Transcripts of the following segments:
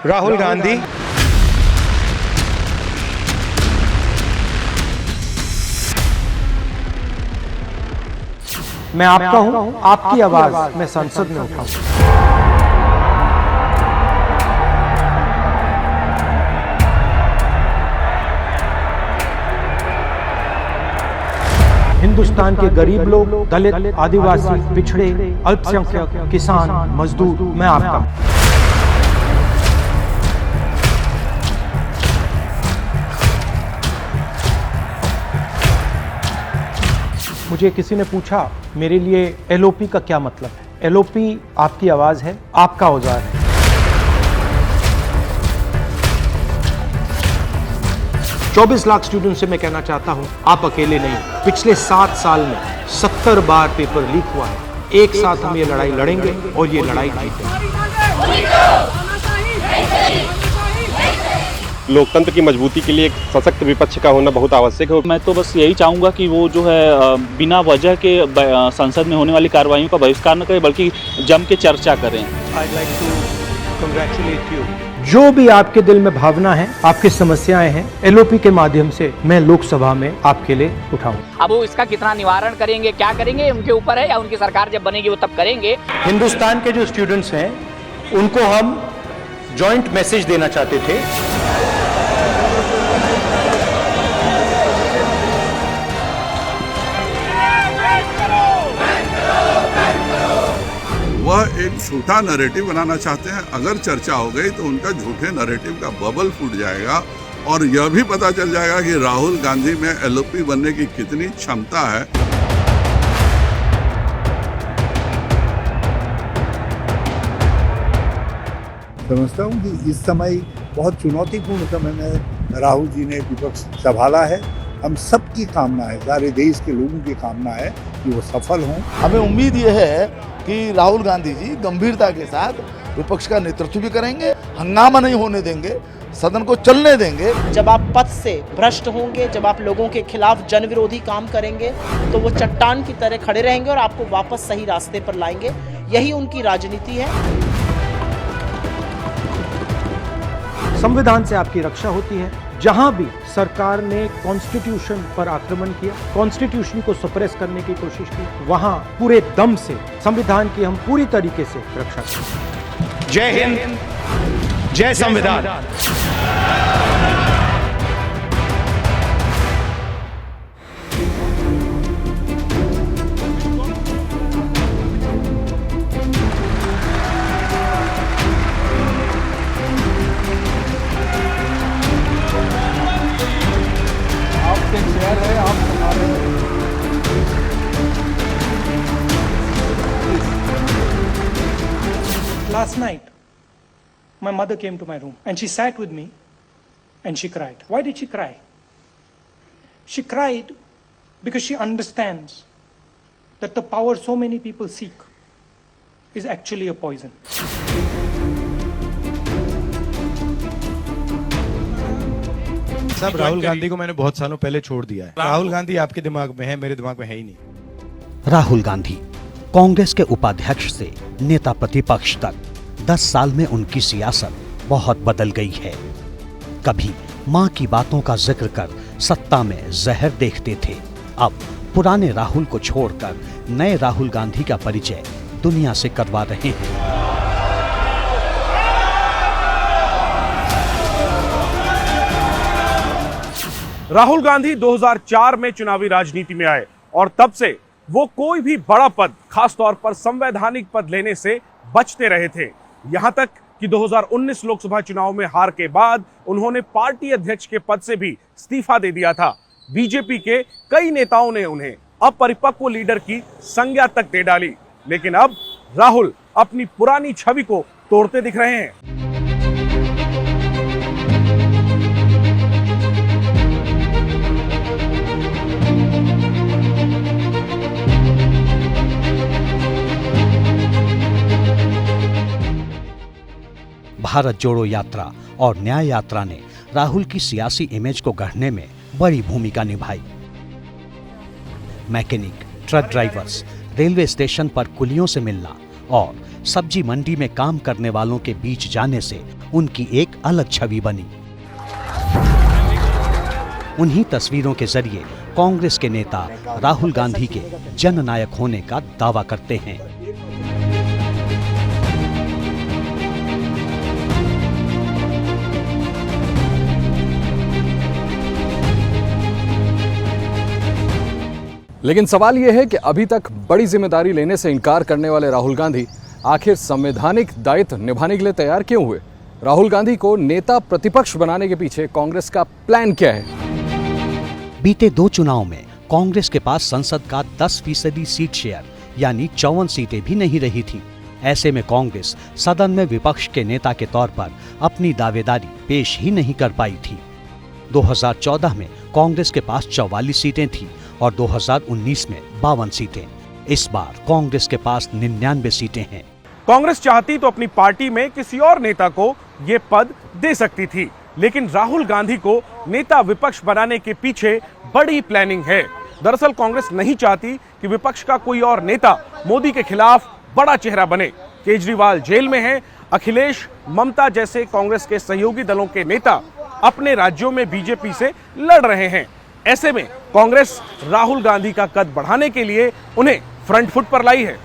राहुल गांधी मैं आपका हूं, आपकी आवाज मैं संसद में उठाऊं। हिंदुस्तान के गरीब लोग, दलित, आदिवासी, पिछड़े, अल्पसंख्यक, किसान, मजदूर, मैं आपका हूं। मुझे किसी ने पूछा मेरे लिए एलओपी का क्या मतलब है। एलओपी आपकी आवाज है, आपका औजार है। चौबीस लाख स्टूडेंट से मैं कहना चाहता हूं, आप अकेले नहीं। पिछले 7 साल में 70 बार पेपर लीक हुआ है। एक साथ हम ये लड़ाई लड़ेंगे और ये लड़ाई जीतेंगे। लोकतंत्र की मजबूती के लिए एक सशक्त विपक्ष का होना बहुत आवश्यक है। मैं तो बस यही चाहूँगा कि वो जो है बिना वजह के संसद में होने वाली कार्रवाइयों का बहिष्कार न करें, बल्कि जम के चर्चा करें। I'd like to congratulate you. जो भी आपके दिल में भावना है, आपकी समस्याएं हैं, एलओपी के माध्यम से मैं लोकसभा में आपके लिए उठाऊं। अब वो इसका कितना निवारण करेंगे, क्या करेंगे, उनके ऊपर है, या उनकी सरकार जब बनेगी वो तब करेंगे। हिंदुस्तान के जो स्टूडेंट्स हैं उनको हम जॉइंट मैसेज देना चाहते थे। वह एक झूठा नैरेटिव बनाना चाहते हैं। अगर चर्चा हो गई तो उनका झूठे नैरेटिव का बबल फूट जाएगा और यह भी पता चल जाएगा कि राहुल गांधी में एलओपी बनने की कितनी क्षमता है। समझता हूँ कि इस समय बहुत चुनौतीपूर्ण समय में राहुल जी ने विपक्ष संभाला है। हम सबकी कामना है, सारे देश के लोगों की कामना है कि वो सफल हों। हमें उम्मीद ये है कि राहुल गांधी जी गंभीरता के साथ विपक्ष का नेतृत्व भी करेंगे, हंगामा नहीं होने देंगे, सदन को चलने देंगे। जब आप पद से भ्रष्ट होंगे, जब आप लोगों के खिलाफ जन विरोधी काम करेंगे, तो वो चट्टान की तरह खड़े रहेंगे और आपको वापस सही रास्ते पर लाएंगे। यही उनकी राजनीति है। संविधान से आपकी रक्षा होती है। जहां भी सरकार ने कॉन्स्टिट्यूशन पर आक्रमण किया, कॉन्स्टिट्यूशन को सप्रेस करने की कोशिश की, वहां पूरे दम से संविधान की हम पूरी तरीके से रक्षा करें। जय हिंद, जय संविधान। Last night, my mother came to my room and she sat with me and she cried. Why did she cry? She cried because she understands that the power so many people seek is actually a poison. साहब, राहुल गांधी को मैंने बहुत सालों पहले छोड़ दिया है। राहुल गांधी आपके दिमाग में है, मेरे दिमाग में है ही नहीं। राहुल गांधी कांग्रेस के उपाध्यक्ष से नेता प्रतिपक्ष तक 10 साल में उनकी सियासत बहुत बदल गई है। कभी मां की बातों का जिक्र कर सत्ता में जहर देखते थे, अब पुराने राहुल को छोड़कर नए राहुल गांधी का परिचय दुनिया से करवा रहे हैं। राहुल गांधी 2004 में चुनावी राजनीति में आए और तब से वो कोई भी बड़ा पद, खासतौर पर संवैधानिक पद लेने से बचते रहे थे। यहां तक कि 2019 लोकसभा चुनाव में हार के बाद उन्होंने पार्टी अध्यक्ष के पद से भी इस्तीफा दे दिया था। बीजेपी के कई नेताओं ने उन्हें अपरिपक्व लीडर की संज्ञा तक दे डाली, लेकिन अब राहुल अपनी पुरानी छवि को तोड़ते दिख रहे हैं। भारत जोड़ो यात्रा और न्याय यात्रा ने राहुल की सियासी इमेज को गढ़ने में बड़ी भूमिका निभाई। Mechanic, truck drivers, railway station पर कुलियों से मिलना और सब्जी मंडी में काम करने वालों के बीच जाने से उनकी एक अलग छवि बनी। उन्हीं तस्वीरों के जरिए कांग्रेस के नेता राहुल गांधी के जननायक होने का दावा करते हैं। लेकिन सवाल यह है कि अभी तक बड़ी जिम्मेदारी लेने से इनकार करने वाले राहुल गांधी आखिर संवैधानिक दायित्व निभाने के लिए तैयार क्यों हुए? राहुल गांधी को नेता प्रतिपक्ष बनाने के पीछे कांग्रेस का प्लान क्या है? बीते 2 चुनाव में कांग्रेस के पास संसद का 10% सीट शेयर यानी 54 सीटें भी नहीं रही थी। ऐसे में कांग्रेस सदन में विपक्ष के नेता के तौर पर अपनी दावेदारी पेश ही नहीं कर पाई थी। 2014 में कांग्रेस के पास 44 सीटें थी और 2019 में 52 सीटें। इस बार कांग्रेस के पास 99 सीटें हैं। कांग्रेस चाहती तो अपनी पार्टी में किसी और नेता को ये पद दे सकती थी, लेकिन राहुल गांधी को नेता विपक्ष बनाने के पीछे बड़ी प्लानिंग है। दरअसल कांग्रेस नहीं चाहती कि विपक्ष का कोई और नेता मोदी के खिलाफ बड़ा चेहरा बने। केजरीवाल जेल में है, अखिलेश, ममता जैसे कांग्रेस के सहयोगी दलों के नेता अपने राज्यों में बीजेपी से लड़ रहे हैं। ऐसे में कांग्रेस राहुल गांधी का कद बढ़ाने के लिए उन्हें फ्रंट फुट पर लाई है।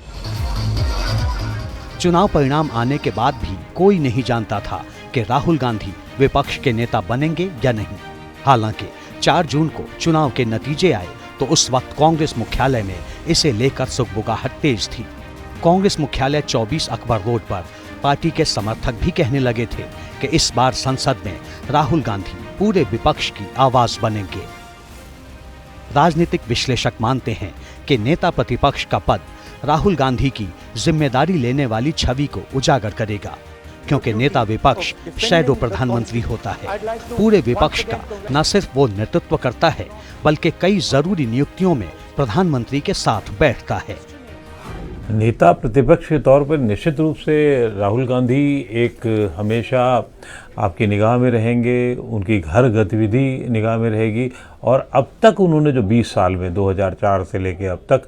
चुनाव परिणाम आने के बाद भी कोई नहीं जानता था कि राहुल गांधी विपक्ष के नेता बनेंगे या नहीं। हालांकि 4 जून को चुनाव के नतीजे आए तो उस वक्त कांग्रेस मुख्यालय में इसे लेकर सुगबुगाहट तेज थी। कांग्रेस मुख्यालय 24 अकबर रोड पर पार्टी के समर्थक भी कहने लगे थे कि इस बार संसद में राहुल गांधी पूरे विपक्ष की आवाज बनेंगे। राजनीतिक विश्लेषक मानते हैं कि नेता प्रतिपक्ष का पद राहुल गांधी की जिम्मेदारी लेने वाली छवि को उजागर करेगा, क्योंकि नेता विपक्ष शैडो प्रधानमंत्री होता है। पूरे विपक्ष का न सिर्फ वो नेतृत्व करता है बल्कि कई जरूरी नियुक्तियों में प्रधानमंत्री के साथ बैठता है। नेता प्रतिपक्ष के तौर पर निश्चित रूप से राहुल गांधी एक हमेशा आपकी निगाह में रहेंगे, उनकी हर गतिविधि निगाह में रहेगी। और अब तक उन्होंने जो 20 साल में 2004 से लेके अब तक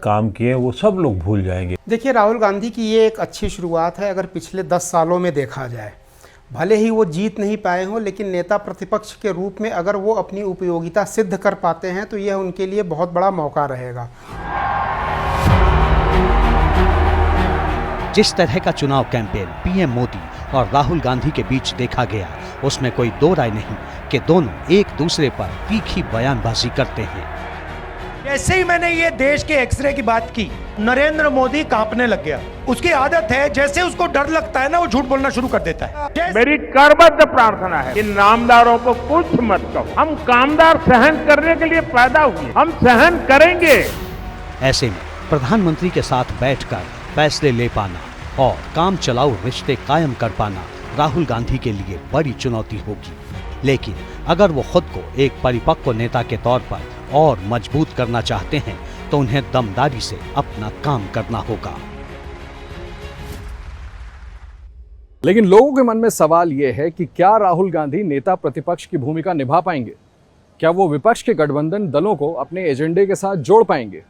काम किए वो सब लोग भूल जाएंगे। देखिए, राहुल गांधी की ये एक अच्छी शुरुआत है। अगर पिछले 10 सालों में देखा जाए, भले ही वो जीत नहीं पाए हों, लेकिन नेता प्रतिपक्ष के रूप में अगर वो अपनी उपयोगिता सिद्ध कर पाते हैं तो यह उनके लिए बहुत बड़ा मौका रहेगा। जिस तरह का चुनाव कैंपेन पीएम मोदी और राहुल गांधी के बीच देखा गया, उसमें कोई दो राय नहीं कि दोनों एक दूसरे पर तीखी बयानबाजी करते हैं। जैसे ही मैंने ये देश के एक्सरे की बात की, नरेंद्र मोदी कांपने लग गया। उसकी आदत है, जैसे उसको डर लगता है ना, वो झूठ बोलना शुरू कर देता है। मेरी करबद्ध प्रार्थना है कि नामदारों को कुछ मत कहो। हम कामदार सहन करने के लिए पैदा हुए, हम सहन करेंगे। ऐसे में प्रधानमंत्री के साथ बैठकर फैसले ले पाना और काम चलाऊ रिश्ते कायम कर पाना राहुल गांधी के लिए बड़ी चुनौती होगी। लेकिन अगर वो खुद को एक परिपक्व नेता के तौर पर और मजबूत करना चाहते हैं तो उन्हें दमदारी से अपना काम करना होगा। लेकिन लोगों के मन में सवाल यह है कि क्या राहुल गांधी नेता प्रतिपक्ष की भूमिका निभा पाएंगे? क्या वो विपक्ष के गठबंधन दलों को अपने एजेंडे के साथ जोड़ पाएंगे?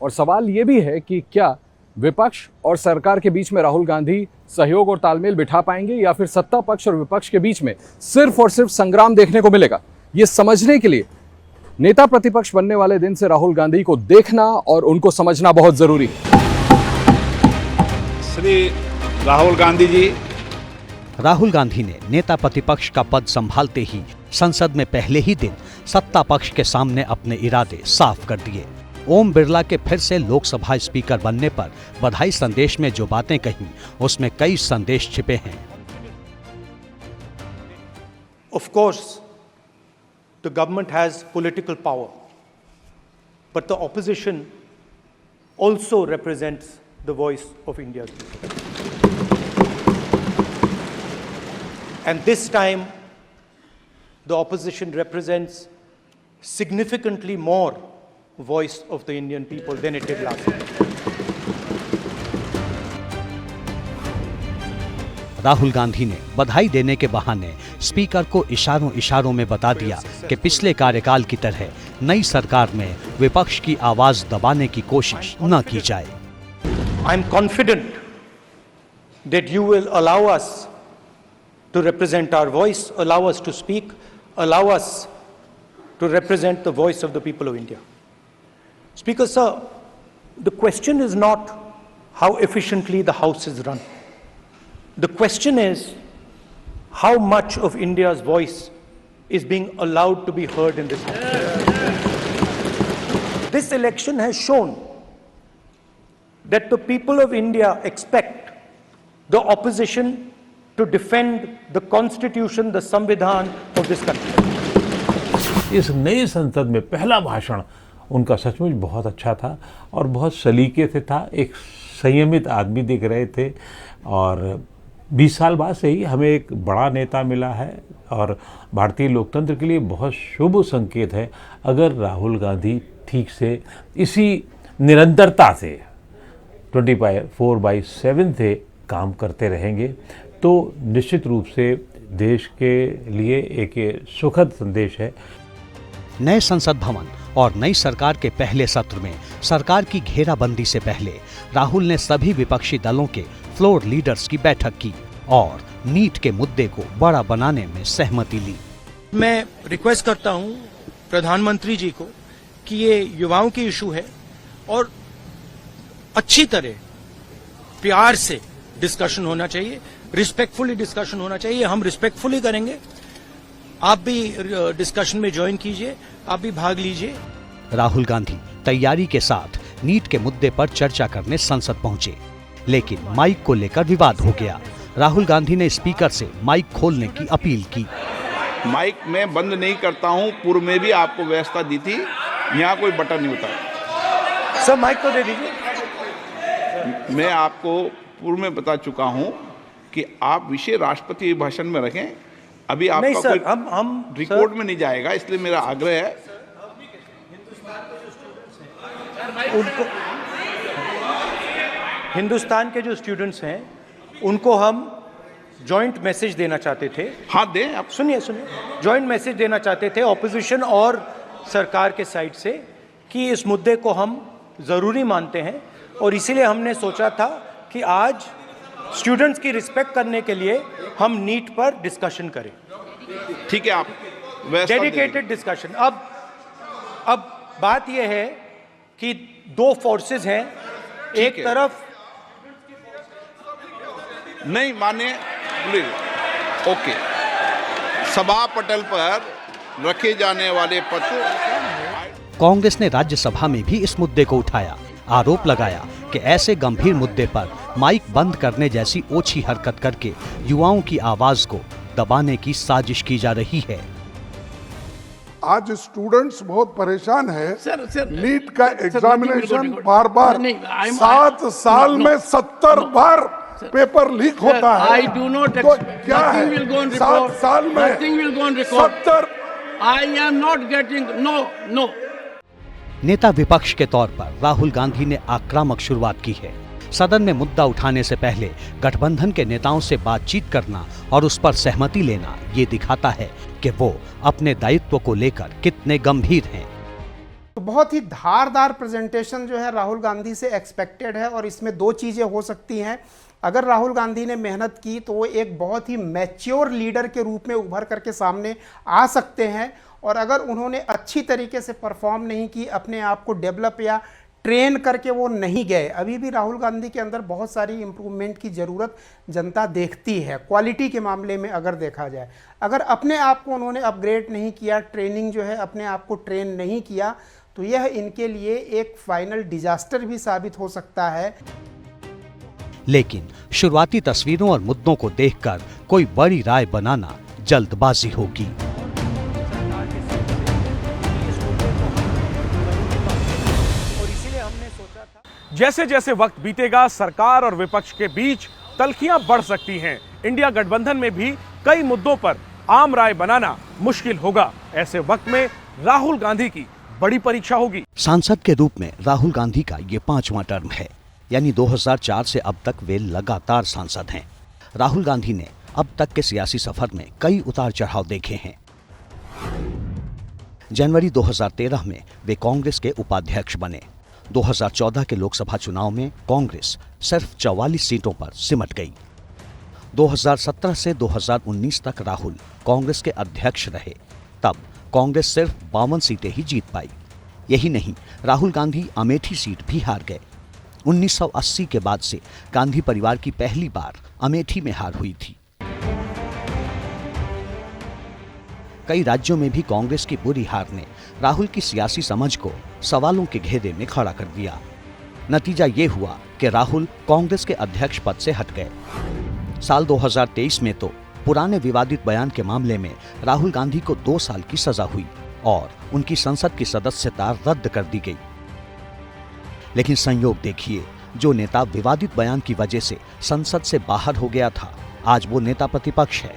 और सवाल ये भी है कि क्या विपक्ष और सरकार के बीच में राहुल गांधी सहयोग और तालमेल बिठा पाएंगे, या फिर सत्ता पक्ष और विपक्ष के बीच में सिर्फ और सिर्फ संग्राम देखने को मिलेगा? ये समझने के लिए नेता प्रतिपक्ष बनने वाले दिन से राहुल गांधी को देखना और उनको समझना बहुत जरूरी है। श्री राहुल गांधी जी। राहुल गांधी ने नेता प्रतिपक्ष का पद संभालते ही संसद में पहले ही दिन सत्ता पक्ष के सामने अपने इरादे साफ कर दिए। ओम बिरला के फिर से लोकसभा स्पीकर बनने पर बधाई संदेश में जो बातें कही, उसमें कई संदेश छिपे हैं। Of course, the government has political power, but the opposition also represents the voice of India's people. And this time, the opposition represents significantly more voice of the Indian people than it did last time. Rahul Gandhi ने बधाई देने के बहाने speaker को इशारों इशारों में बता दिया कि पिछले कार्यकाल की तरह नई सरकार में विपक्ष की आवाज दबाने की कोशिश न की जाए। I'm confident that you will allow us to represent our voice, allow us to speak, allow us to represent the voice of the people of India. Speaker, sir, the question is not how efficiently the House is run. The question is how much of India's voice is being allowed to be heard in this country. This election has shown that the people of India expect the opposition to defend the constitution, the संविधान of this country. इस नई संसद में पहला भाषण उनका सचमुच बहुत अच्छा था और बहुत सलीके से था। एक संयमित आदमी दिख रहे थे और 20 साल बाद से ही हमें एक बड़ा नेता मिला है और भारतीय लोकतंत्र के लिए बहुत शुभ संकेत है अगर राहुल गांधी ठीक से इसी निरंतरता से 24/7 से काम करते रहेंगे तो निश्चित रूप से देश के लिए एक सुखद संदेश है। नए संसद भवन और नई सरकार के पहले सत्र में सरकार की घेराबंदी से पहले राहुल ने सभी विपक्षी दलों के फ्लोर लीडर्स की बैठक की और नीट के मुद्दे को बड़ा बनाने में सहमति ली। मैं रिक्वेस्ट करता हूं प्रधानमंत्री जी को कि ये युवाओं की इशू है और अच्छी तरह प्यार से डिस्कशन होना चाहिए, रिस्पेक्टफुली डिस्कशन होना चाहिए। हम रिस्पेक्टफुली करेंगे, आप भी डिस्कशन में ज्वाइन कीजिए, आप भी भाग लीजिए। राहुल गांधी तैयारी के साथ नीट के मुद्दे पर चर्चा करने संसद पहुंचे, लेकिन माइक को लेकर विवाद हो गया। राहुल गांधी ने स्पीकर से माइक खोलने की अपील की। माइक मैं बंद नहीं करता हूं, पूर्व में भी आपको व्यवस्था दी थी, यहाँ कोई बटन नहीं होता। सर माइक तो दे दीजिए। मैं आपको पूर्व में बता चुका हूं कि आप विषय राष्ट्रपति भाषण में रखें। अभी आपका नहीं सर, कोई हम रिकॉर्ड में नहीं जाएगा, इसलिए मेरा आग्रह है उनको, हिंदुस्तान के जो स्टूडेंट्स हैं उनको हम जॉइंट मैसेज देना चाहते थे। हाँ दें आप। सुनिए जॉइंट मैसेज देना चाहते थे ऑपोजिशन और सरकार के साइड से कि इस मुद्दे को हम ज़रूरी मानते हैं और इसीलिए हमने सोचा था कि आज स्टूडेंट्स की रिस्पेक्ट करने के लिए हम नीट पर डिस्कशन करें। ठीक है, आप डेडिकेटेड डिस्कशन। अब बात यह है कि दो फोर्सेस हैं, एक तरफ नहीं माने ओके, सभा पटल पर रखे जाने वाले पत्र। कांग्रेस ने राज्यसभा में भी इस मुद्दे को उठाया, आरोप लगाया कि ऐसे गंभीर मुद्दे पर माइक बंद करने जैसी ओछी हरकत करके युवाओं की आवाज को दबाने की साजिश की जा रही है। आज स्टूडेंट्स बहुत परेशान है। नीट का एग्जामिनेशन बार 7 साल में 70 बार पेपर लीक होता है। I do not तो क्या है 7 साल में nothing will go on record. 70 I am not getting no. नेता विपक्ष के तौर पर राहुल गांधी ने आक्रामक शुरुआत की है। सदन में मुद्दा उठाने से पहले गठबंधन के नेताओं से बातचीत करना और उस पर सहमति लेना ये दिखाता है कि वो अपने दायित्व को लेकर कितने गंभीर हैं। तो बहुत ही धारदार प्रेजेंटेशन जो है राहुल गांधी से एक्सपेक्टेड है और इसमें दो चीज़ें हो सकती हैं। अगर राहुल गांधी ने मेहनत की तो वो एक बहुत ही मैच्योर लीडर के रूप में उभर करके सामने आ सकते हैं और अगर उन्होंने अच्छी तरीके से परफॉर्म नहीं की, अपने आप को डेवलप या ट्रेन करके वो नहीं गए, अभी भी राहुल गांधी के अंदर बहुत सारी इम्प्रूवमेंट की ज़रूरत जनता देखती है। क्वालिटी के मामले में अगर देखा जाए, अगर अपने आप को उन्होंने अपग्रेड नहीं किया, ट्रेनिंग जो है अपने आप को ट्रेन नहीं किया, तो यह इनके लिए एक फाइनल डिजास्टर भी साबित हो सकता है। लेकिन शुरुआती तस्वीरों और मुद्दों को देखकर कोई बड़ी राय बनाना जल्दबाजी होगी। जैसे जैसे वक्त बीतेगा सरकार और विपक्ष के बीच तल्खियां बढ़ सकती हैं। इंडिया गठबंधन में भी कई मुद्दों पर आम राय बनाना मुश्किल होगा। ऐसे वक्त में राहुल गांधी की बड़ी परीक्षा होगी। सांसद के रूप में राहुल गांधी का ये 5वां टर्म है, यानी 2004 से अब तक वे लगातार सांसद हैं। राहुल गांधी ने अब तक के सियासी सफर में कई उतार चढ़ाव देखे हैं। जनवरी 2013 में वे कांग्रेस के उपाध्यक्ष बने। 2014 के लोकसभा चुनाव में कांग्रेस सिर्फ 44 सीटों पर सिमट गई। 2017 से 2019 तक राहुल कांग्रेस के अध्यक्ष रहे, तब कांग्रेस सिर्फ 52 सीटें ही जीत पाई। यही नहीं, राहुल गांधी अमेठी सीट भी हार गए। 1980 के बाद से गांधी परिवार की पहली बार अमेठी में हार हुई थी। कई राज्यों में भी कांग्रेस की बुरी हार ने राहुल की सियासी समझ को सवालों के घेरे में खड़ा कर दिया। नतीजा ये हुआ कि राहुल कांग्रेस के अध्यक्ष पद से हट गए। साल 2023 में तो पुराने विवादित बयान के मामले में राहुल गांधी को 2 साल की सजा हुई और उनकी संसद की सदस्यता रद्द कर दी गई। लेकिन संयोग देखिए, जो नेता विवादित बयान की वजह से संसद से बाहर हो गया था, आज वो नेता प्रतिपक्ष है,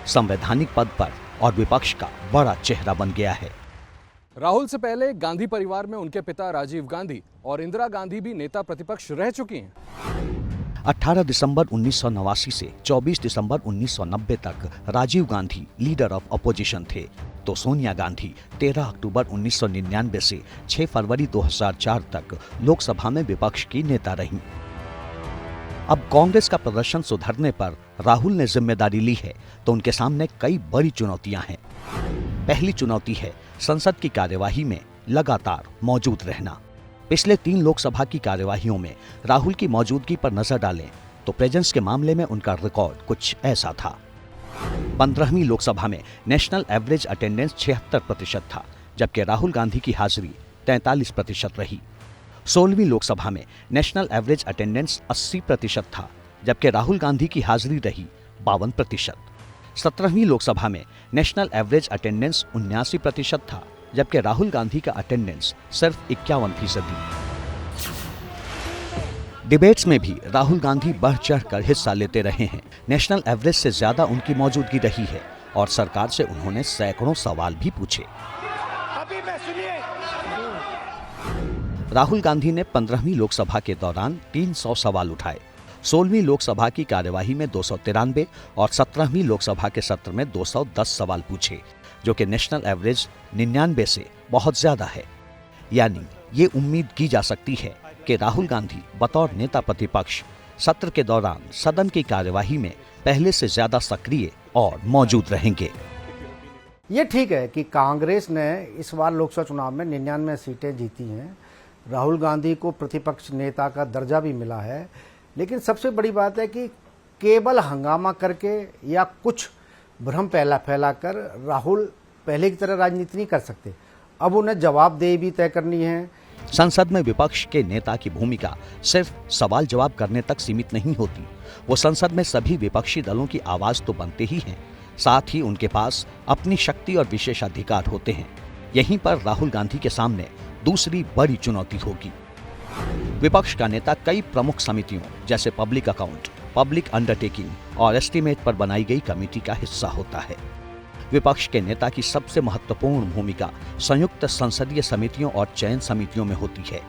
संवैधानिक पद पर और विपक्ष का बड़ा चेहरा बन गया है। राहुल से पहले गांधी परिवार में उनके पिता राजीव गांधी और इंदिरा गांधी भी नेता प्रतिपक्ष रह चुकी हैं। 18 दिसंबर 1989 से 24 दिसंबर 1990 तक Rajiv Gandhi leader of opposition थे, तो सोनिया गांधी 13 अक्टूबर 1999 से 6 फरवरी 2004 तक लोकसभा में विपक्ष की नेता रहीं। अब कांग्रेस का प्रदर्शन सुधरने पर राहुल ने जिम्मेदारी ली है, तो उनके सामने कई बड़ी चुनौतियां हैं। पहली चुनौती है संसद की कार्यवाही में लगातार मौजूद रहना। पिछले 3 लोकसभा की कार्यवाहियों में राहुल की मौजूदगी पर नजर डालें तो प्रेजेंस के मामले में उनका रिकॉर्ड कुछ ऐसा था। 15वीं लोकसभा में नेशनल एवरेज अटेंडेंस 76% था, जबकि राहुल गांधी की हाजिरी 43% रही। 16वीं लोकसभा में नेशनल एवरेज अटेंडेंस 80% था, जबकि राहुल गांधी की हाजिरी रही 52%। 17वीं लोकसभा में नेशनल एवरेज अटेंडेंस 79% था, जबकि राहुल गांधी का अटेंडेंस सिर्फ 51%। डिबेट्स में भी राहुल गांधी बढ़ चढ़कर हिस्सा लेते रहे हैं। नेशनल एवरेज से ज्यादा उनकी मौजूदगी रही है और सरकार से उन्होंने सैकड़ों सवाल भी पूछे। राहुल गांधी ने 15वीं लोकसभा के दौरान 300 सवाल उठाए। 16वीं लोकसभा की कार्यवाही में 293 और 17वीं लोकसभा के सत्र में 210 सवाल पूछे, जो कि नेशनल एवरेज 99 से बहुत ज्यादा है। यानी ये उम्मीद की जा सकती है कि राहुल गांधी बतौर नेता प्रतिपक्ष सत्र के दौरान सदन की कार्यवाही में पहले से ज्यादा सक्रिय और मौजूद रहेंगे। ये ठीक है कि कांग्रेस ने इस बार लोकसभा चुनाव में 99 सीटें जीती हैं। राहुल गांधी को प्रतिपक्ष नेता का दर्जा भी मिला है, लेकिन सबसे बड़ी बात है कि केवल हंगामा करके या कुछ भ्रम फैलाकर राहुल पहले की तरह राजनीति नहीं कर सकते। अब उन्हें जवाबदेही भी तय करनी है। संसद में विपक्ष के नेता की भूमिका सिर्फ सवाल जवाब करने तक सीमित नहीं होती। वो संसद में सभी विपक्षी दलों की आवाज तो बनते ही हैं, साथ ही उनके पास अपनी शक्ति और विशेषाधिकार होते हैं। यहीं पर राहुल गांधी के सामने दूसरी बड़ी चुनौती होगी। विपक्ष का नेता कई प्रमुख समितियों जैसे पब्लिक अकाउंट, पब्लिक अंडरटेकिंग और एस्टीमेट पर बनाई गई कमेटी का हिस्सा होता है। विपक्ष के नेता की सबसे महत्वपूर्ण भूमिका संयुक्त संसदीय समितियों और चयन समितियों में होती है।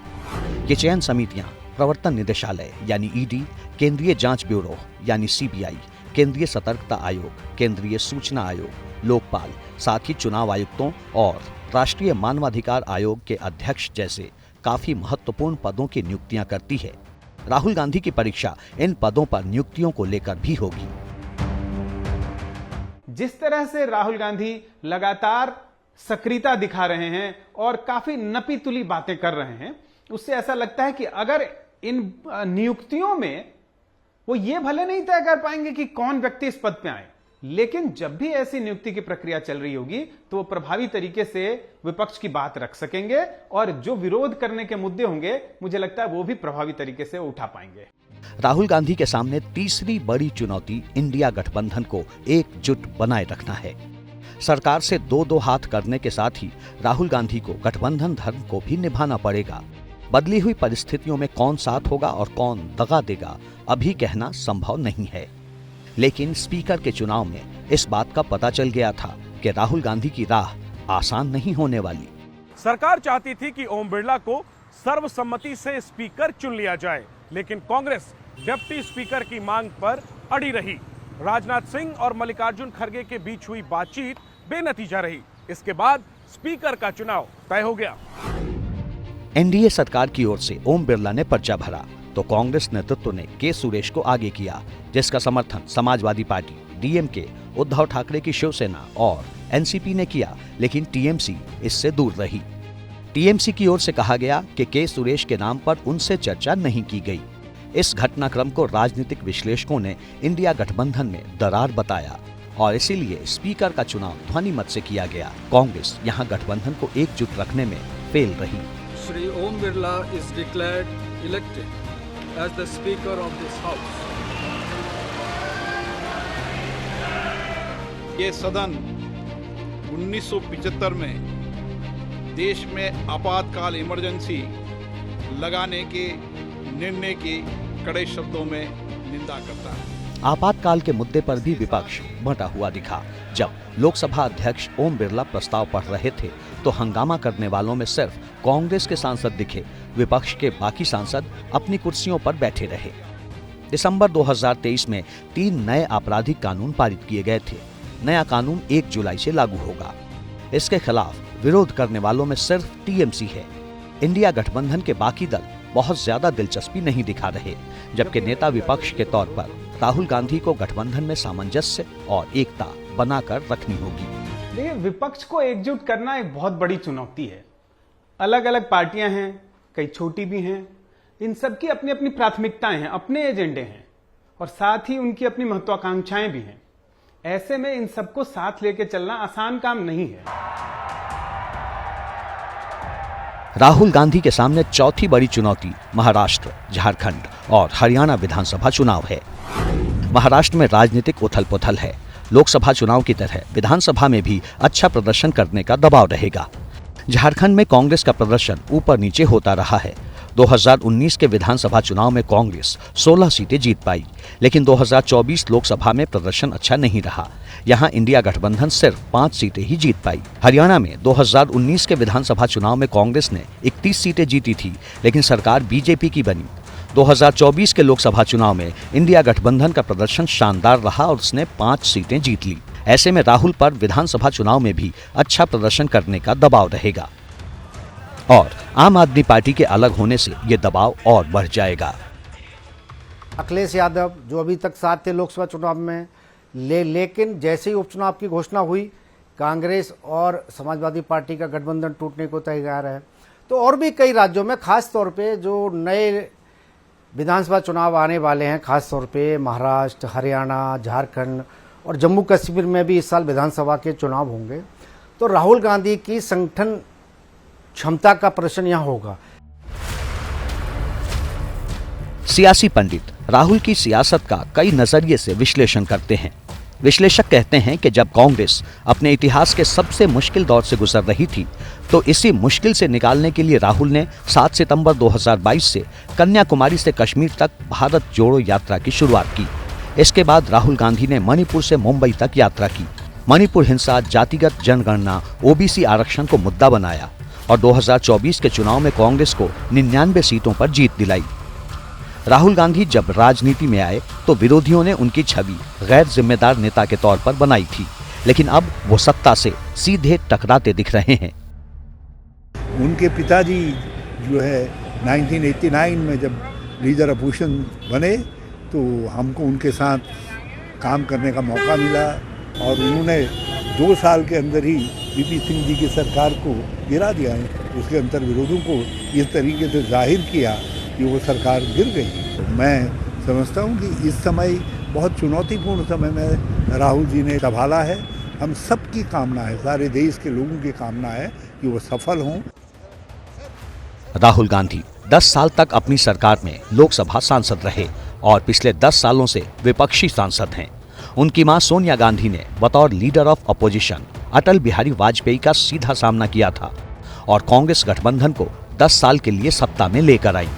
ये चयन समितियां प्रवर्तन निदेशालय यानी ईडी, केंद्रीय जांच ब्यूरो यानी सीबीआई, केंद्रीय सतर्कता आयोग, केंद्रीय सूचना आयोग, लोकपाल, साथ ही चुनाव आयुक्तों और राष्ट्रीय मानवाधिकार आयोग के अध्यक्ष जैसे काफी महत्वपूर्ण पदों की नियुक्तियां करती है। राहुल गांधी की परीक्षा इन पदों पर नियुक्तियों को लेकर भी होगी। जिस तरह से राहुल गांधी लगातार सक्रियता दिखा रहे हैं और काफी नपी तुली बातें कर रहे हैं, उससे ऐसा लगता है कि अगर इन नियुक्तियों में वो ये भले नहीं तय कर पाएंगे कि कौन व्यक्ति इस पद पे आए, लेकिन जब भी ऐसी नियुक्ति की प्रक्रिया चल रही होगी तो वो प्रभावी तरीके से विपक्ष की बात रख सकेंगे और जो विरोध करने के मुद्दे होंगे, मुझे लगता है वो भी प्रभावी तरीके से उठा पाएंगे। राहुल गांधी के सामने तीसरी बड़ी चुनौती इंडिया गठबंधन को एकजुट बनाए रखना है। सरकार से दो हाथ करने के साथ ही राहुल गांधी को गठबंधन धर्म को भी निभाना पड़ेगा। बदली हुई परिस्थितियों में कौन साथ होगा और कौन दगा देगा, अभी कहना संभव नहीं है। लेकिन स्पीकर के चुनाव में इस बात का पता चल गया था कि राहुल गांधी की राह आसान नहीं होने वाली। सरकार चाहती थी कि ओम बिरला को सर्वसम्मति से स्पीकर चुन लिया जाए, लेकिन कांग्रेस डिप्टी स्पीकर की मांग पर अड़ी रही। राजनाथ सिंह और मल्लिकार्जुन खड़गे के बीच हुई बातचीत बेनतीजा रही। इसके बाद स्पीकर का चुनाव तय हो गया। एनडीए सरकार की ओर से ओम बिरला ने पर्चा भरा तो कांग्रेस नेतृत्व ने के सुरेश को आगे किया, जिसका समर्थन समाजवादी पार्टी, डीएमके, उद्धव ठाकरे की शिवसेना और एनसीपी ने किया, लेकिन टीएमसी इससे दूर रही। टीएमसी की ओर से कहा गया कि के सुरेश के नाम पर उनसे चर्चा नहीं की गई। इस घटनाक्रम को राजनीतिक विश्लेषकों ने इंडिया गठबंधन में दरार बताया और इसीलिए स्पीकर का चुनाव ध्वनि मत से किया गया। कांग्रेस यहां गठबंधन को एकजुट रखने में फेल रही। Shri Om Birla is declared elected as the speaker of this house. ये सदन 1975 में देश में आपातकाल इमरजेंसी लगाने के निर्णय की कड़े शब्दों में निंदा करता है। आपातकाल के मुद्दे पर भी विपक्ष बंटा हुआ दिखा। जब लोकसभा अध्यक्ष ओम बिरला प्रस्ताव पढ़ रहे थे तो हंगामा करने वालों में सिर्फ कांग्रेस के सांसद दिखे, विपक्ष के बाकी सांसद अपनी कुर्सियों पर बैठे रहे। दिसंबर 2023 में 3 नए आपराधिक कानून पारित किए गए थे। नया कानून 1 जुलाई से लागू होगा। इसके खिलाफ विरोध करने वालों में सिर्फ टीएमसी है। इंडिया गठबंधन के बाकी दल बहुत ज्यादा दिलचस्पी नहीं दिखा रहे, जबकि नेता विपक्ष के तौर पर राहुल गांधी को गठबंधन में सामंजस्य और एकता बनाकर रखनी होगी। देखिए, विपक्ष को एकजुट करना एक बहुत बड़ी चुनौती है। अलग अलग पार्टियां हैं, कई छोटी भी हैं, इन सबकी अपनी अपनी प्राथमिकताएं हैं, अपने एजेंडे हैं और साथ ही उनकी अपनी महत्वाकांक्षाएं भी हैं। ऐसे में इन सबको साथ लेके चलना आसान काम नहीं है। राहुल गांधी के सामने चौथी बड़ी चुनौती महाराष्ट्र, झारखंड और हरियाणा विधानसभा चुनाव है। महाराष्ट्र में राजनीतिक उथल-पुथल है। लोकसभा चुनाव की तरह विधानसभा में भी अच्छा प्रदर्शन करने का दबाव रहेगा। झारखंड में कांग्रेस का प्रदर्शन ऊपर नीचे होता रहा है। 2019 के विधानसभा चुनाव में कांग्रेस 16 सीटें जीत पाई, लेकिन 2024 लोकसभा में प्रदर्शन अच्छा नहीं रहा। यहां इंडिया गठबंधन सिर्फ 5 सीटें ही जीत पाई। हरियाणा में 2019 के विधानसभा चुनाव में कांग्रेस ने 31 सीटें जीती थी, लेकिन सरकार बीजेपी की बनी। 2024 के लोकसभा चुनाव में इंडिया गठबंधन का प्रदर्शन शानदार रहा और उसने 5 सीटें जीत ली। ऐसे में राहुल पर विधानसभा चुनाव में भी अच्छा प्रदर्शन करने का दबाव रहेगा और आम आदमी पार्टी के अलग होने से ये दबाव और बढ़ जाएगा। अखिलेश यादव जो अभी तक साथ थे लोकसभा चुनाव में, लेकिन जैसे ही उपचुनाव की घोषणा हुई, कांग्रेस और समाजवादी पार्टी का गठबंधन टूटने को तैयार है। तो और भी कई राज्यों में, खास तौर पे जो नए विधानसभा चुनाव आने वाले हैं, खास तौर पे महाराष्ट्र, हरियाणा, झारखंड और जम्मू कश्मीर में भी इस साल विधानसभा के चुनाव होंगे। तो राहुल गांधी की संगठन क्षमता का प्रदर्शन यहां होगा। सियासी पंडित राहुल की सियासत का कई नजरिए से विश्लेषण करते हैं। विश्लेषक कहते हैं कि जब कांग्रेस अपने इतिहास के सबसे मुश्किल दौर से गुजर रही थी, तो इसी मुश्किल से निकालने के लिए राहुल ने 7 सितंबर 2022 से कन्याकुमारी से कश्मीर तक भारत जोड़ो यात्रा की शुरुआत की। इसके बाद राहुल गांधी ने मणिपुर से मुंबई तक यात्रा की। मणिपुर हिंसा, जातिगत जनगणना, ओबीसी आरक्षण को मुद्दा बनाया और 2024 के चुनाव में कांग्रेस को 99 सीटों पर जीत दिलाई। राहुल गांधी जब राजनीति में आए तो विरोधियों ने उनकी छवि गैर जिम्मेदार नेता के तौर पर बनाई थी, लेकिन अब वो सत्ता से सीधे टकराते दिख रहे हैं। उनके पिताजी जो है 1989 में जब लीडर अपोजिशन बने तो हमको उनके साथ काम करने का मौका मिला और उन्होंने 2 साल के अंदर ही वीपी सिंह जी की सरकार को गिरा दिया है। उसके अंतर विरोधों को इस तरीके से जाहिर किया कि वो सरकार गिर गई। तो मैं समझता हूँ कि इस समय बहुत चुनौतीपूर्ण समय में राहुल जी ने संभाला है। हम सबकी कामना है, सारे देश के लोगों की कामना है कि वो सफल हों। राहुल गांधी 10 साल तक अपनी सरकार में लोकसभा सांसद रहे और पिछले 10 सालों से विपक्षी सांसद हैं। उनकी मां सोनिया गांधी ने बतौर leader of opposition Atal Bihari Vajpayee का सीधा सामना किया था और कांग्रेस गठबंधन को 10 साल के लिए सत्ता में लेकर आई,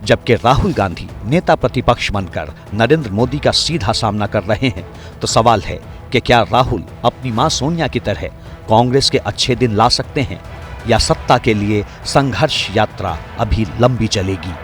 जबकि राहुल गांधी नेता प्रतिपक्ष बनकर नरेंद्र मोदी का सीधा सामना कर रहे हैं। तो सवाल है कि क्या राहुल अपनी मां सोनिया की तरह कांग्रेस के अच्छे दिन ला सकते हैं या सत्ता के लिए संघर्ष यात्रा अभी लंबी चलेगी।